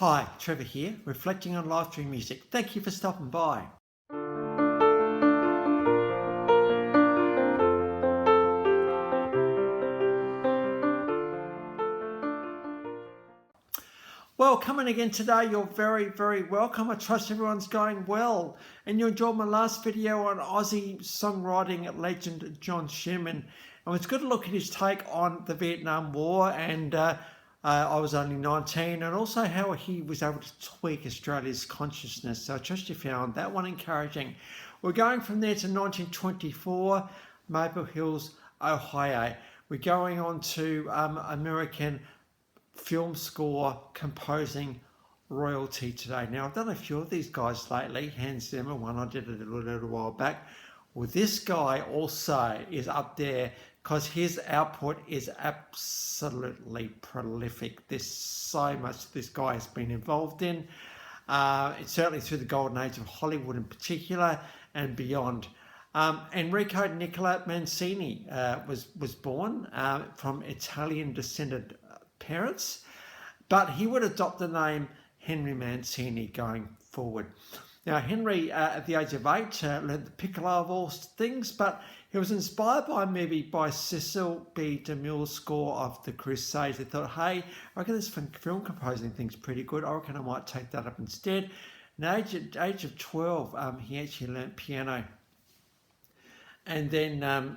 Hi, Trevor here, reflecting on live stream music. Thank you for stopping by. Well, coming again today, you're very welcome. I trust everyone's going well. And you enjoyed my last video on Aussie songwriting legend John Schumann. And it's good to look at his take on the Vietnam War and I was only 19, and also how he was able to tweak Australia's consciousness. So I trust you found that one encouraging. We're going from there to 1924, Maple Hills, Ohio. We're going on to American film score composing royalty today. Now, I've done a few of these guys lately. Hans Zimmer, one I did a little while back. Well, this guy also is up there because his output is absolutely prolific. There's so much this guy has been involved in. It's certainly through the golden age of Hollywood in particular and beyond. Enrico Nicola Mancini was born from Italian descended parents, but he would adopt the name Henry Mancini going forward. Now, Henry, at the age of 8, learned the piccolo of all things, but he was inspired by a movie by Cecil B. DeMille's score of The Crusades. They thought, hey, I reckon this film composing thing's pretty good. I reckon I might take that up instead. At the age of 12, he actually learnt piano. And then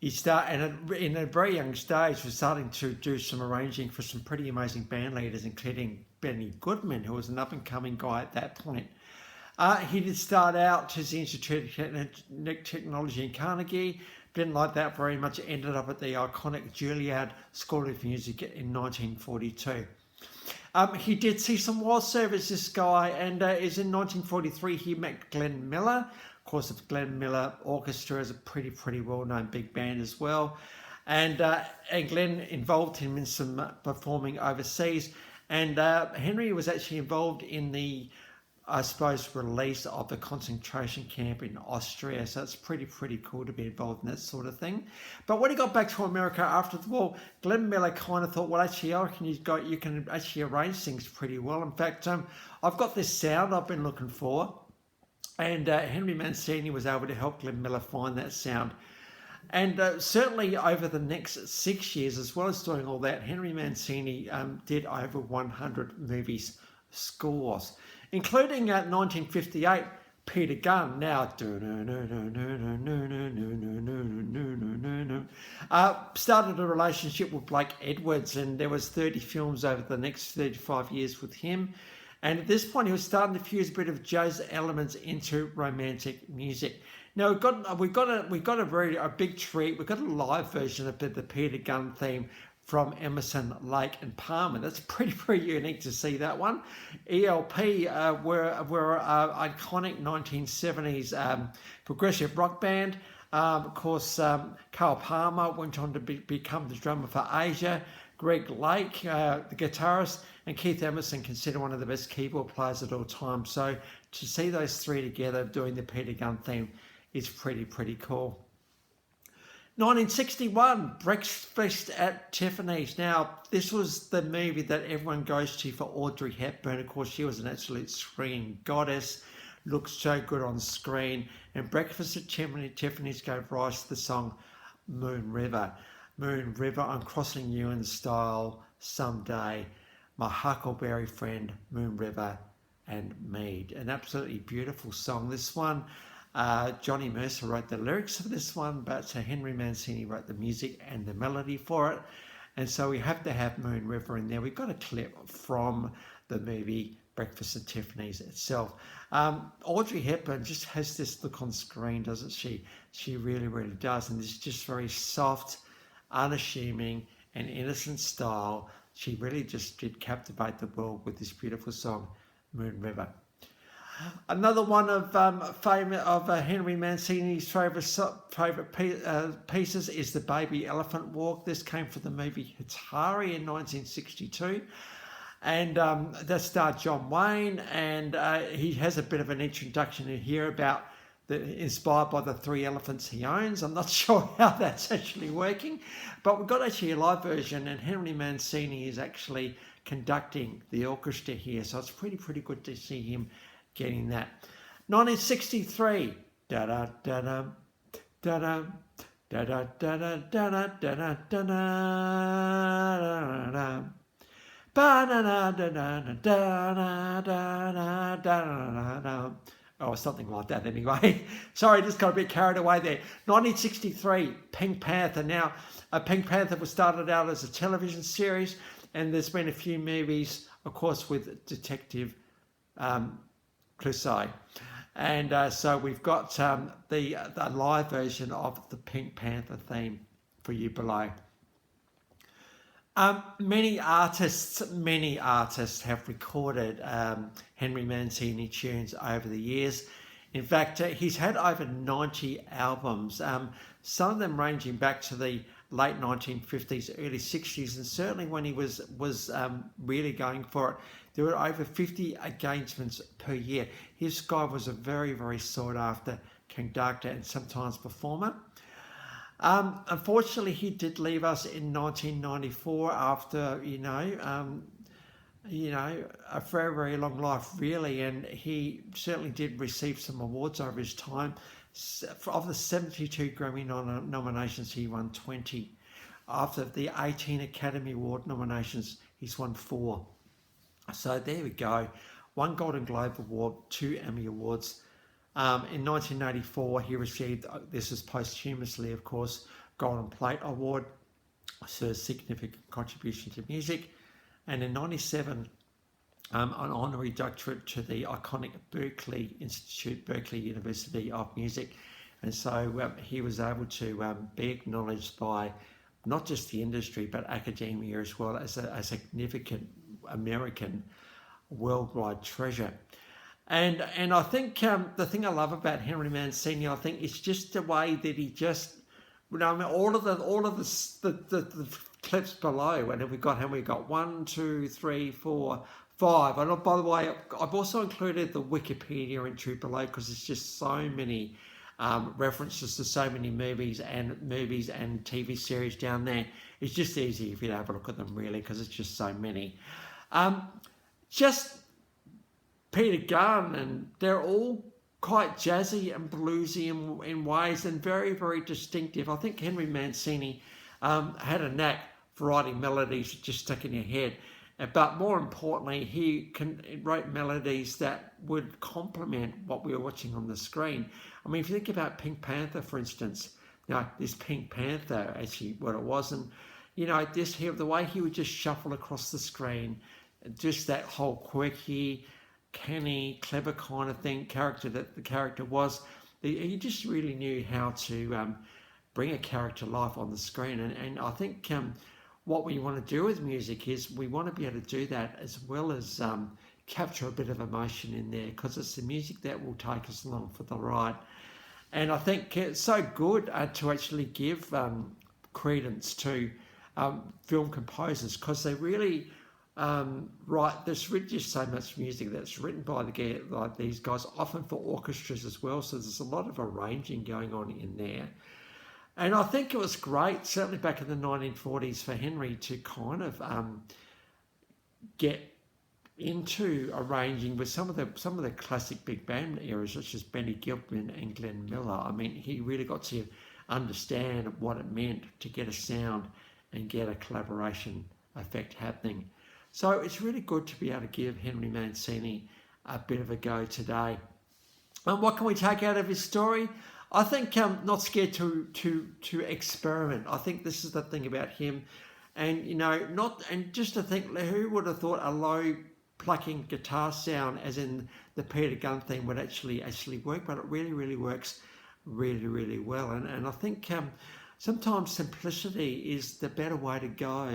in a very young stage, was starting to do some arranging for some pretty amazing band leaders, including Benny Goodman, who was an up-and-coming guy at that point. He did start out as the Institute of Technology in Carnegie. Didn't like that very much. Ended up at the iconic Juilliard School of Music in 1942. He did see some war service, this guy, and is in 1943 he met Glenn Miller. Of course, the Glenn Miller Orchestra is a pretty well-known big band as well. And Glenn involved him in some performing overseas. And Henry was actually involved in the release of the concentration camp in Austria. So it's pretty cool to be involved in that sort of thing. But when he got back to America after the war, Glenn Miller kind of thought, well, actually, I reckon you can actually arrange things pretty well. In fact, I've got this sound I've been looking for. And Henry Mancini was able to help Glenn Miller find that sound. And certainly over the next 6 years, as well as doing all that, Henry Mancini did over 100 movies scores, including 1958, Peter Gunn, now started a relationship with Blake Edwards, and there was 30 films over the next 35 years with him. And at this point, he was starting to fuse a bit of jazz elements into romantic music. Now we got a big treat. We've got a live version of the Peter Gunn theme from Emerson, Lake and Palmer. That's pretty unique to see that one. ELP were iconic 1970s progressive rock band. Of course, Carl Palmer went on to become the drummer for Asia. Greg Lake, the guitarist, and Keith Emerson, considered one of the best keyboard players at all time. So to see those three together doing the Peter Gunn theme is pretty cool. 1961, Breakfast at Tiffany's. Now, this was the movie that everyone goes to for Audrey Hepburn. Of course, she was an absolute screen goddess, looked so good on screen. And Breakfast at Tiffany's gave rise to the song Moon River. Moon River, I'm crossing you in style someday. My huckleberry friend, Moon River and Mead. An absolutely beautiful song. This one, Johnny Mercer wrote the lyrics of this one, but Henry Mancini wrote the music and the melody for it. And so we have to have Moon River in there. We've got a clip from the movie Breakfast at Tiffany's itself. Audrey Hepburn just has this look on screen, doesn't she? She really does. And it's just very soft, unassuming and innocent style. She really just did captivate the world with this beautiful song, Moon River. Another one of Henry Mancini's favourite pieces is the Baby Elephant Walk. This came from the movie Hatari in 1962. And that starred John Wayne, and he has a bit of an introduction in here about inspired by the 3 elephants he owns. I'm not sure how that's actually working, but we've got actually a live version, and Henry Mancini is actually conducting the orchestra here. So it's pretty good to see him getting that. 1963. Da-da, da-da, da-da, da-da, da-da, da-da, da-da, da-da, da-da. Oh, something like that anyway. Sorry, just got a bit carried away there. 1963, Pink Panther. Now, Pink Panther was started out as a television series, and there's been a few movies, of course, with Detective Clouseau. And so we've got the live version of the Pink Panther theme for you below. Many artists have recorded Henry Mancini tunes over the years. In fact, he's had over 90 albums, some of them ranging back to the late 1950s, early 60s, and certainly when he was really going for it, there were over 50 engagements per year. This guy was a very sought after conductor and sometimes performer. Unfortunately, he did leave us in 1994 after, a very long life, really, and he certainly did receive some awards over his time. Of the 72 Grammy nominations, he won 20. After the 18 Academy Award nominations, he's won 4. So there we go. 1 Golden Globe Award, 2 Emmy Awards. In 1984, he received, this is posthumously, of course, Golden Plate Award, so a significant contribution to music. And in 1997, an honorary doctorate to the iconic Berklee Institute, Berklee University of Music. And so he was able to be acknowledged by not just the industry, but academia as well as a significant American worldwide treasure. And I think the thing I love about Henry Mancini, I think, is just the way that he just, all of the clips below, and we've got how many got 1, 2, 3, 4, 5. And by the way, I've also included the Wikipedia entry below because it's just so many references to so many movies and TV series down there. It's just easy if you have a look at them, really, because it's just so many. Just Peter Gunn, and they're all quite jazzy and bluesy in ways, and very distinctive. I think Henry Mancini had a knack for writing melodies that just stuck in your head, but more importantly, he wrote melodies that would complement what we were watching on the screen. I mean, if you think about Pink Panther, for instance, this Pink Panther, actually what it was, and this here, the way he would just shuffle across the screen, just that whole quirky, canny, clever kind of character that the character was. He just really knew how to bring a character to life on the screen. And I think what we want to do with music is we want to be able to do that as well as capture a bit of emotion in there, because it's the music that will take us along for the ride. And I think it's so good to actually give credence to film composers, because they really there's really just so much music that's written by these guys, often for orchestras as well, so there's a lot of arranging going on in there. And I think it was great, certainly back in the 1940s, for Henry to kind of get into arranging with some of the classic big band eras, such as Benny Goodman and Glenn Miller. I mean, he really got to understand what it meant to get a sound and get a collaboration effect happening. So it's really good to be able to give Henry Mancini a bit of a go today. And what can we take out of his story? I think not scared to experiment. I think this is the thing about him, and just to think, who would have thought a low plucking guitar sound, as in the Peter Gunn theme, would actually work? But it really works really well. And I think sometimes simplicity is the better way to go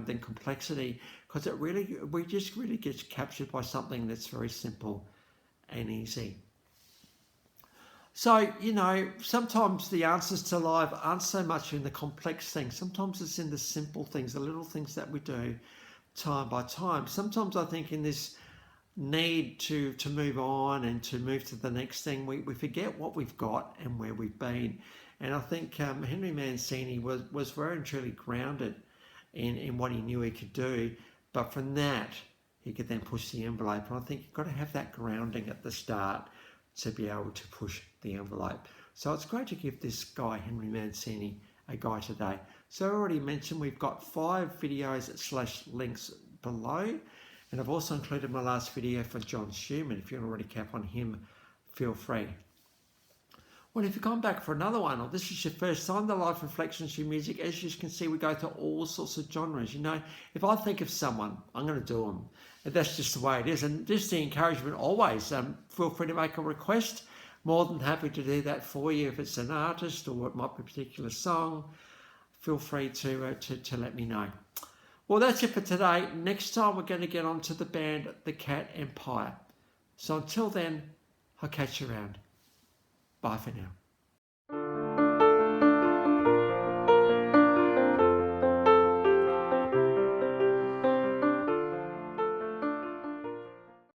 than complexity, because we just really get captured by something that's very simple and easy. So, sometimes the answers to life aren't so much in the complex things. Sometimes it's in the simple things, the little things that we do time by time. Sometimes I think in this need to move on and to move to the next thing, we forget what we've got and where we've been. And I think Henry Mancini was very and truly grounded in what he knew he could do, But from that, he could then push the envelope. And I think you've got to have that grounding at the start to be able to push the envelope. So it's great to give this guy, Henry Mancini, a guy today. So I already mentioned we've got 5 videos / links below. And I've also included my last video for John Schumann. If you want to recap on him, feel free. Well, if you've gone back for another one, or this is your first time, the Life Reflections through Music, as you can see, we go to all sorts of genres. You know, if I think of someone, I'm going to do them. And that's just the way it is. And just the encouragement always, feel free to make a request. More than happy to do that for you. If it's an artist or it might be a particular song, feel free to let me know. Well, that's it for today. Next time, we're going to get on to the band The Cat Empire. So until then, I'll catch you around. Bye for now.